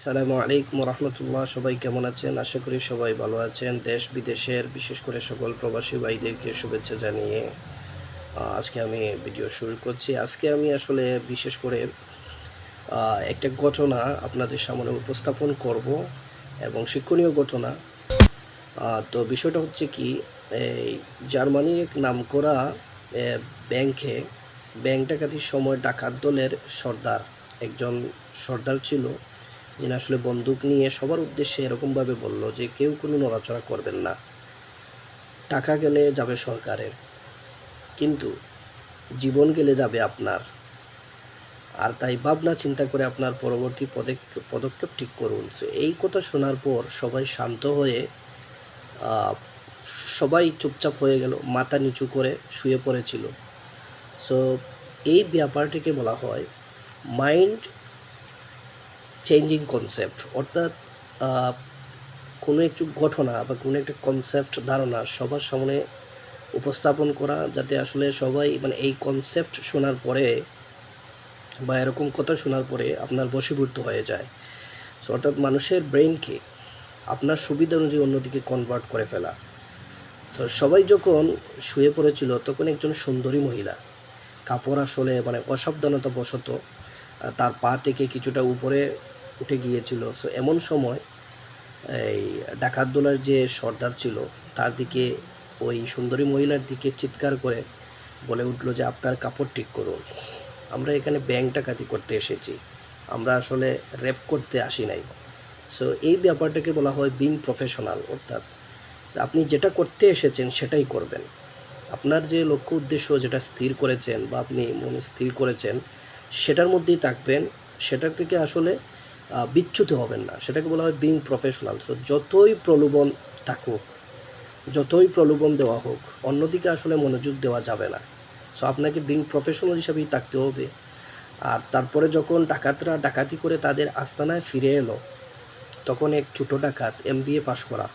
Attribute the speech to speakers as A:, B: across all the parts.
A: আসসালামু আলাইকুম রহমতুল্লাহ। সবাই কেমন আছেন? আশা করি সবাই ভালো আছেন। দেশ বিদেশের বিশেষ করে সকল প্রবাসী ভাইদেরকে শুভেচ্ছা জানিয়ে আজকে আমি ভিডিও শুরু করছি। আজকে আমি আসলে বিশেষ করে একটা ঘটনা আপনাদের সামনে উপস্থাপন করব এবং শিক্ষণীয় ঘটনা। তো বিষয়টা হচ্ছে কি, এই জার্মানির এক নামকরা ব্যাংকে ব্যাংক ডাকাতির সময় ডাকাত দলের সর্দার, একজন সর্দার ছিল, যিনি আসলে বন্দুক নিয়ে সবার উদ্দেশ্যে এরকমভাবে বলল যে কেউ কোনো নড়াচড়া করবেন না, টাকা গেলে যাবে সরকারের, কিন্তু জীবন গেলে যাবে আপনার। আর তাই ভাবনা চিন্তা করে আপনার পরবর্তী পদক্ষেপ ঠিক করুন। সো এই কথা শোনার পর সবাই শান্ত হয়ে আহ, সবাই চুপচাপ হয়ে গেল, মাথা নিচু করে শুয়ে পড়েছিল। সো এই ব্যাপারটিকে বলা হয় মাইন্ড চেঞ্জিং কনসেপ্ট, অর্থাৎ কোনো একটু ঘটনা বা কোনো একটা কনসেপ্ট ধারণা সবার সামনে উপস্থাপন করা, যাতে আসলে সবাই মানে এই কনসেপ্ট শোনার পরে বা এরকম কথা শোনার পরে আপনার বশীভূত হয়ে যায়। সো অর্থাৎ মানুষের ব্রেনকে আপনার সুবিধা অনুযায়ী অন্যদিকে কনভার্ট করে ফেলা। সো সবাই যখন শুয়ে পড়েছিল তখন একজন সুন্দরী মহিলা, কাপড় আসলে মানে অসাবধানতা বশত তার পা থেকে কিছুটা উপরে উঠে গিয়েছিল। সো এমন সময় এই ডাকাত দলের যে সর্দার ছিল তার দিকে, ওই সুন্দরী মহিলার দিকে চিৎকার করে বলে উঠল যে আপনার কাপড় ঠিক করুন, আমরা এখানে ব্যাংক ডাকাতি করতে এসেছি, আমরা আসলে রেপ করতে আসি নাই। সো এই ব্যাপারটাকে বলা হয় বিং প্রফেশনাল, অর্থাৎ আপনি যেটা করতে এসেছেন সেটাই করবেন। আপনার যে লক্ষ্য উদ্দেশ্য যেটা স্থির করেছেন বা আপনি মনে স্থির করেছেন সেটার মধ্যেই থাকবেন, সেটার থেকে আসলে বিচ্যুত হবেন না। সেটাকে বলা হয় বিং প্রফেশনাল। সো যতই প্রলোভন থাকুক, যতই প্রলোভন দেওয়া হোক, অন্যদিকে আসলে মনোযোগ দেওয়া যাবে না। সো আপনাকে বিং প্রফেশনাল হিসাবেই থাকতে হবে। আর তারপরে যখন ডাকাতরা ডাকাতি করে তাদের আস্তানায় ফিরে এলো, তখন এক ছোটো ডাকাত এমবিএ পাশ করা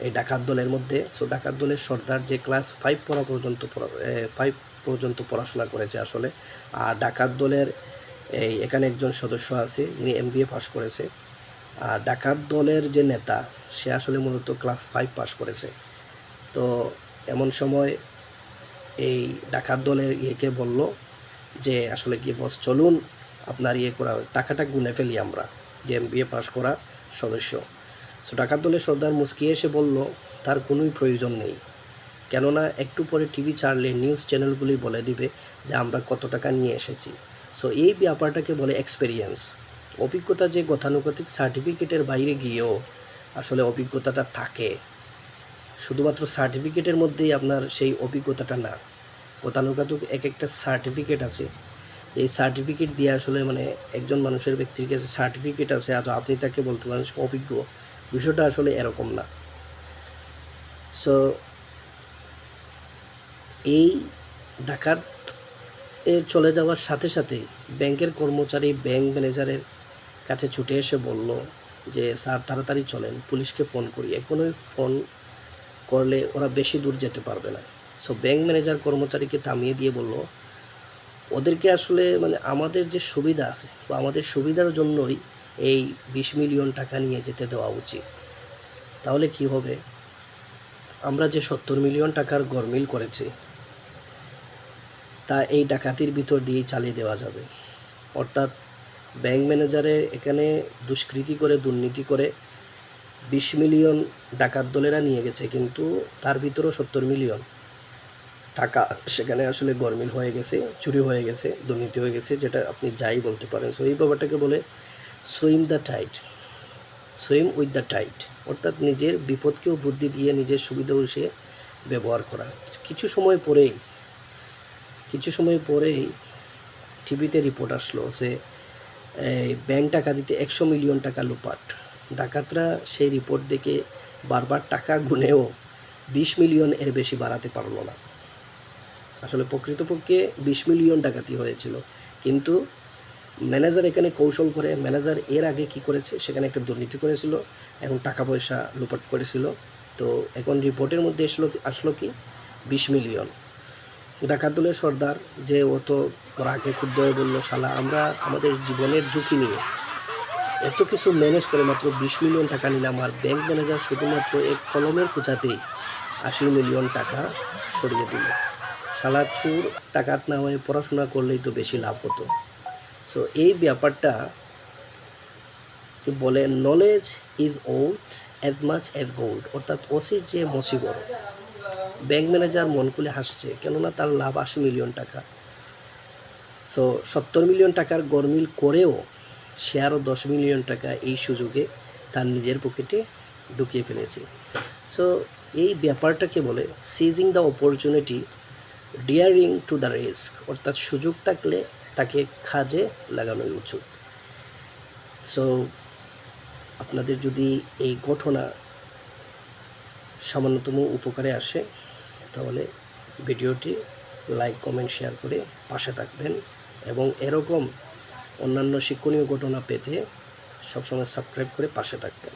A: এই ডাকাত দলের মধ্যে। সো ডাকাত দলের সর্দার যে ক্লাস 5 পর্যন্ত পড়াশোনা করেছে আসলে। আর ডাকাত দলের এখানে একজন সদস্য আছে যিনি এমবিএ পাশ করেছে। আর ডাকাত দলের যে নেতা সে আসলে মূলত ক্লাস 5 পাশ করেছে। তো এমন সময় এই ডাকাত দলের ইয়েকে বলল যে আসলে কি বস, চলুন আপনার ইয়ে করা টাকাটা গুনে ফেলি আমরা, যে এমবিএ পাশ করা সদস্য। সো ডাকাত দলের সর্দার মুচকি এসে বলল তার কোনোই প্রয়োজন নেই, কেননা একটু পরে টিভি ছাড়লে নিউজ চ্যানেলগুলি বলে দিবে যে আমরা কত টাকা নিয়ে এসেছি। সো এই ব্যাপারটাকে বলে এক্সপেরিয়েন্স, অভিজ্ঞতা, যে গতানুগতিক সার্টিফিকেটের বাইরে গিয়েও আসলে অভিজ্ঞতাটা থাকে। শুধুমাত্র সার্টিফিকেটের মধ্যেই আপনার সেই অভিজ্ঞতাটা না, গতানুগতিক এক একটা সার্টিফিকেট আছে। এই সার্টিফিকেট দিয়ে আসলে মানে একজন মানুষের ব্যক্তির কাছে সার্টিফিকেট আছে আর আপনি তাকে বলতে পারেন অভিজ্ঞ, বিষয়টা আসলে এরকম না। সো এই ডাকাত চলে যাওয়ার সাথে সাথেই ব্যাংকের কর্মচারী ব্যাংক ম্যানেজারের কাছে ছুটে এসে বলল যে স্যার তাড়াতাড়ি চলেন, পুলিশকে ফোন করি, এখনই ফোন করলে ওরা বেশি দূর যেতে পারবে না। সো ব্যাংক ম্যানেজার কর্মচারীকে থামিয়ে দিয়ে বলল ওদেরকে আসলে মানে আমাদের যে সুবিধা আছে বা আমাদের সুবিধার জন্যই এই 20 মিলিয়ন টাকা নিয়ে যেতে দেওয়া উচিত। তাহলে কি হবে, আমরা যে 70 মিলিয়ন টাকার গরমিল করেছি তা এই ডাকাতির ভিতর দিয়েই চালিয়ে দেওয়া যাবে। অর্থাৎ ব্যাংক ম্যানেজারে এখানে দুষ্কৃতি করে দুর্নীতি করে 20 মিলিয়ন ডাকাত দলেরা নিয়ে গেছে, কিন্তু তার ভিতরেও 70 মিলিয়ন টাকা সেখানে আসলে গরমিল হয়ে গেছে, চুরি হয়ে গেছে, দুর্নীতি হয়ে গেছে, যেটা আপনি যাই বলতে পারেন। সো এই ব্যাপারটাকে বলে swim the tide, swim with the tide, অর্থাৎ নিজের বিপদকেও বুদ্ধি দিয়ে নিজের সুবিধা অনুসারে ব্যবহার করা। কিছু সময় পরেই টিভিতে রিপোর্ট আসলো যে এই ব্যাংক টাকা দিতে 100 মিলিয়ন টাকা লুপাট। ডাকাতরা সেই রিপোর্ট দেখে বারবার টাকা গুনেও 20 মিলিয়ন এর বেশি বাড়াতে পারলো না। আসলে প্রকৃতপক্ষে 20 মিলিয়ন ডাকাতি হয়েছিল, কিন্তু ম্যানেজার এখানে কৌশল করে, ম্যানেজার এর আগে কি করেছে, সেখানে একটা দুর্নীতি করেছিল, এখন টাকা পয়সা লুপাট করেছিল। তো এখন রিপোর্টের মধ্যে আসলো কি 20 মিলিয়ন। ডাকাত দলের সর্দার যে ও তো রাগে ক্ষুব্ধ হয়ে বলল শালা, আমরা আমাদের জীবনের ঝুঁকি নিয়ে এত কিছু ম্যানেজ করে মাত্র 20 মিলিয়ন টাকা নিলাম, আর ব্যাংক ম্যানেজার শুধুমাত্র এক কলমের খোঁচাতেই 80 মিলিয়ন টাকা সরিয়ে দিল। শালা চুর, টাকাত না হয়ে পড়াশোনা করলেই তো বেশি লাভ হতো। সো এই ব্যাপারটা কি বলে, knowledge is worth as much as gold, অর্থাৎ ওসির যে মসিবর। ব্যাংক ম্যানেজার মন খুলে হাসছে, কেননা তার লাভ 80 মিলিয়ন টাকা। সো 70 মিলিয়ন টাকার গরমিল করেও সে আরও 10 মিলিয়ন টাকা এই সুযোগে তার নিজের পকেটে ঢুকিয়ে ফেলেছে। সো এই ব্যাপারটাকে বলে seizing the opportunity, ডিয়ারিং to the risk, অর্থাৎ সুযোগ থাকলে তাকে কাজে লাগানোই উচিত। সো আপনাদের যদি এই ঘটনা সামান্যতম উপকারে আসে তাহলে ভিডিওটি লাইক, কমেন্ট, শেয়ার করে পাশে থাকবেন, এবং এরকম অন্যান্য শিক্ষণীয় ঘটনা পেতে সবসময় সাবস্ক্রাইব করে পাশে থাকবেন।